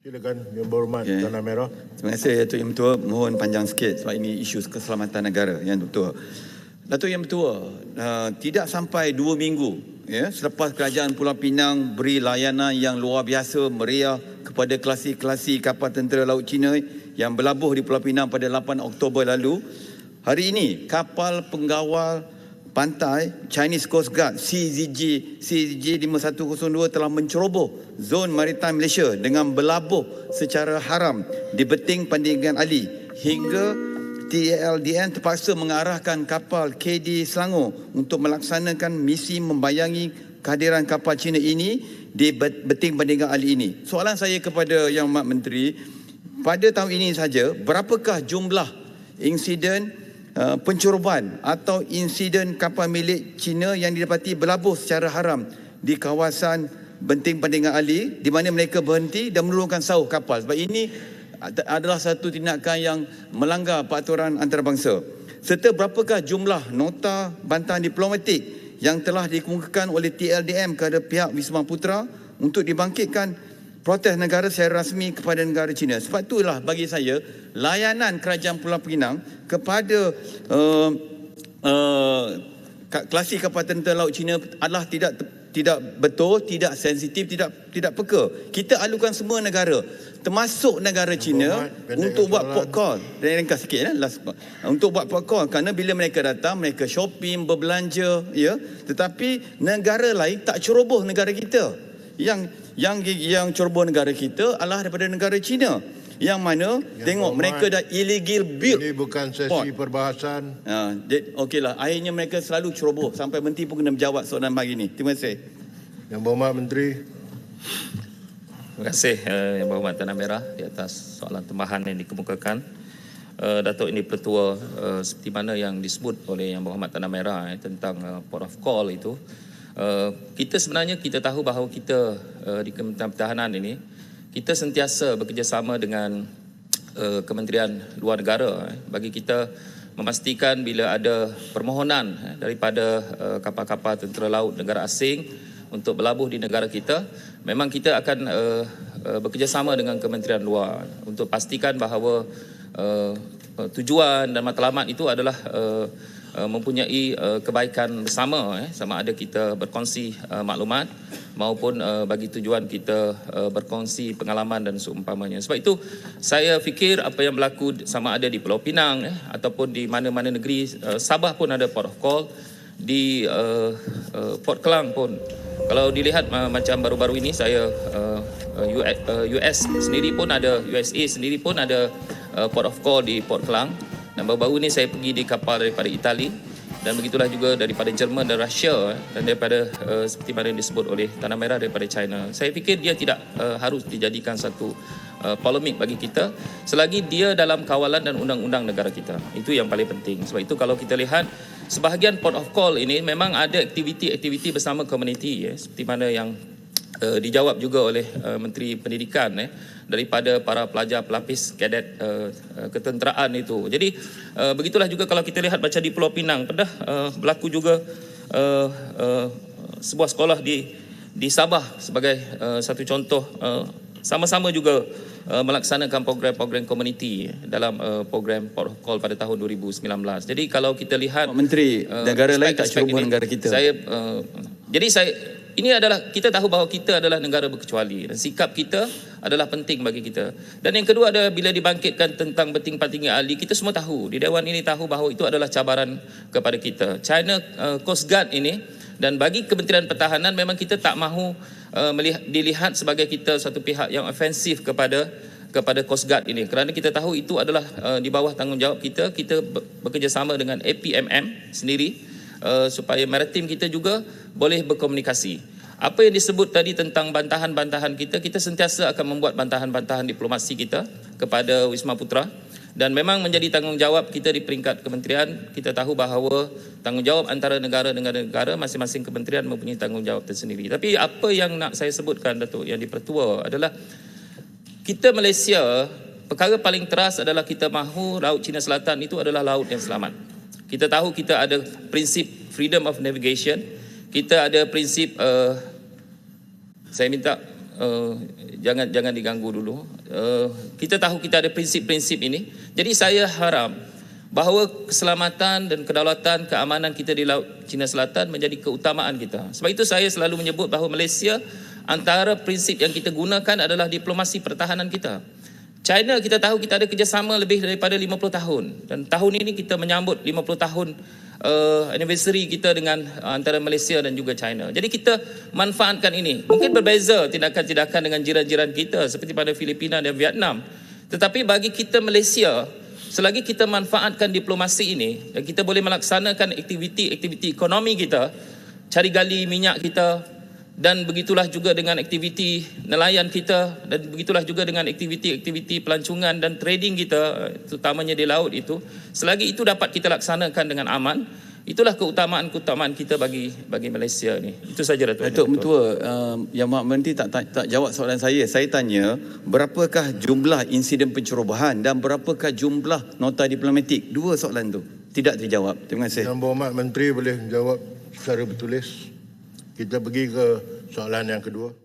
Silakan Yang Berhormat Tanah Merah. Terima kasih Datuk Yang Bertua. Mohon panjang sikit sebab ini isu keselamatan negara Yang Bertua. Datuk Yang Bertua, tidak sampai 2 minggu selepas Kerajaan Pulau Pinang beri layanan yang luar biasa meriah kepada klasi-klasi kapal tentera laut Cina yang berlabuh di Pulau Pinang pada 8 Oktober lalu, hari ini kapal penggawal pantai Chinese Coast Guard CZG 5102 telah menceroboh zon maritim Malaysia dengan berlabuh secara haram di beting Pandeglang Ali hingga TLDN terpaksa mengarahkan kapal KD Selangor untuk melaksanakan misi membayangi kehadiran kapal Cina ini di beting Pandeglang Ali ini. Soalan saya kepada Yang Amat Menteri, pada tahun ini saja berapakah jumlah insiden pencerobohan atau insiden kapal milik Cina yang didapati berlabuh secara haram di kawasan Benting Pandeglang Ali di mana mereka berhenti dan menurunkan sauh kapal? Sebab ini adalah satu tindakan yang melanggar peraturan antarabangsa. Serta berapakah jumlah nota bantahan diplomatik yang telah dikemukakan oleh TLDM kepada pihak Wisma Putra untuk dibangkitkan protes negara secara rasmi kepada negara China. Sebab itulah bagi saya layanan Kerajaan Pulau Pinang kepada klasi kapal tentera laut China adalah tidak betul, tidak sensitif, tidak peka. Kita alukan semua negara termasuk negara China untuk buat port call. Dan ringkas sikit untuk buat port call kerana bila mereka datang mereka shopping, berbelanja tetapi negara lain tak ceroboh negara kita. Yang ceroboh negara kita adalah daripada negara China yang mana tengok mereka dah illegal build. Ini bukan sesi perbahasan. Okeylah, akhirnya mereka selalu ceroboh sampai menteri pun kena menjawab soalan pagi ni. Terima kasih. Yang Berhormat Menteri. Terima kasih Yang Berhormat Tanah Merah di atas soalan tambahan yang dikemukakan. Datuk ini Pertua, seperti mana yang disebut oleh Yang Berhormat Tanah Merah tentang port of call itu. Kita sebenarnya kita tahu bahawa kita di Kementerian Pertahanan ini kita sentiasa bekerjasama dengan Kementerian Luar Negara bagi kita memastikan bila ada permohonan daripada kapal-kapal tentera laut negara asing untuk berlabuh di negara kita, memang kita akan bekerjasama dengan Kementerian Luar untuk pastikan bahawa tujuan dan matlamat itu adalah mempunyai kebaikan bersama, sama ada kita berkongsi maklumat maupun bagi tujuan kita berkongsi pengalaman dan seumpamanya. Sebab itu saya fikir apa yang berlaku sama ada di Pulau Pinang ataupun di mana-mana negeri, Sabah pun ada port of call, di Port Klang pun. Kalau dilihat macam baru-baru ini saya US sendiri pun ada, USA sendiri pun ada port of call di Port Klang. Dan baru-baru ini saya pergi di kapal daripada Itali dan begitulah juga daripada Jerman dan Rusia dan daripada seperti mana yang disebut oleh Tanah Merah daripada China. Saya fikir dia tidak harus dijadikan satu polemik bagi kita selagi dia dalam kawalan dan undang-undang negara kita. Itu yang paling penting. Sebab itu kalau kita lihat sebahagian port of call ini memang ada aktiviti-aktiviti bersama komuniti seperti mana yang dijawab juga oleh Menteri Pendidikan daripada para pelajar pelapis kadet ketenteraan itu. Jadi begitulah juga kalau kita lihat macam di Pulau Pinang pernah berlaku juga sebuah sekolah di Sabah sebagai satu contoh, sama-sama juga melaksanakan program-program komuniti dalam program Port of Call pada tahun 2019. Jadi kalau kita lihat Menteri, negara lain tak ceroboh negara kita. Ini adalah kita tahu bahawa kita adalah negara berkecuali dan sikap kita adalah penting bagi kita. Dan yang kedua adalah bila dibangkitkan tentang Beting Pandeglang Ali, kita semua tahu, di Dewan ini tahu bahawa itu adalah cabaran kepada kita. China Coast Guard ini, dan bagi Kementerian Pertahanan memang kita tak mahu dilihat sebagai kita satu pihak yang ofensif kepada Coast Guard ini. Kerana kita tahu itu adalah di bawah tanggungjawab kita. Kita bekerjasama dengan APMM sendiri supaya maritim kita juga boleh berkomunikasi. Apa yang disebut tadi tentang bantahan-bantahan kita sentiasa akan membuat bantahan-bantahan diplomasi kita kepada Wisma Putra dan memang menjadi tanggungjawab kita di peringkat kementerian. Kita tahu bahawa tanggungjawab antara negara dengan negara, masing-masing kementerian mempunyai tanggungjawab tersendiri. Tapi apa yang nak saya sebutkan Datuk yang di-Pertua adalah kita Malaysia, perkara paling teras adalah kita mahu Laut Cina Selatan itu adalah laut yang selamat. Kita tahu kita ada prinsip freedom of navigation, kita ada prinsip saya minta jangan diganggu dulu. Kita tahu kita ada prinsip-prinsip ini. Jadi saya harap bahawa keselamatan dan kedaulatan, keamanan kita di Laut Cina Selatan menjadi keutamaan kita. Sebab itu saya selalu menyebut bahawa Malaysia, antara prinsip yang kita gunakan adalah diplomasi pertahanan kita. China, kita tahu kita ada kerjasama lebih daripada 50 tahun. Dan tahun ini kita menyambut 50 tahun anniversary kita dengan antara Malaysia dan juga China. Jadi kita manfaatkan ini. Mungkin berbeza tindakan-tindakan dengan jiran-jiran kita seperti pada Filipina dan Vietnam. Tetapi bagi kita Malaysia, selagi kita manfaatkan diplomasi ini dan kita boleh melaksanakan aktiviti-aktiviti ekonomi kita, cari gali minyak kita, dan begitulah juga dengan aktiviti nelayan kita, dan begitulah juga dengan aktiviti-aktiviti pelancongan dan trading kita, terutamanya di laut itu, selagi itu dapat kita laksanakan dengan aman, itulah keutamaan-keutamaan kita bagi Malaysia ni. Itu saja Datuk. Datuk Mentua, Yang Berhormat Menteri tak jawab soalan saya. Saya tanya, berapakah jumlah insiden pencerobohan dan berapakah jumlah nota diplomatik? Dua soalan tu tidak terjawab. Terima kasih. Yang Berhormat Menteri boleh jawab secara bertulis. Kita pergi ke soalan yang kedua.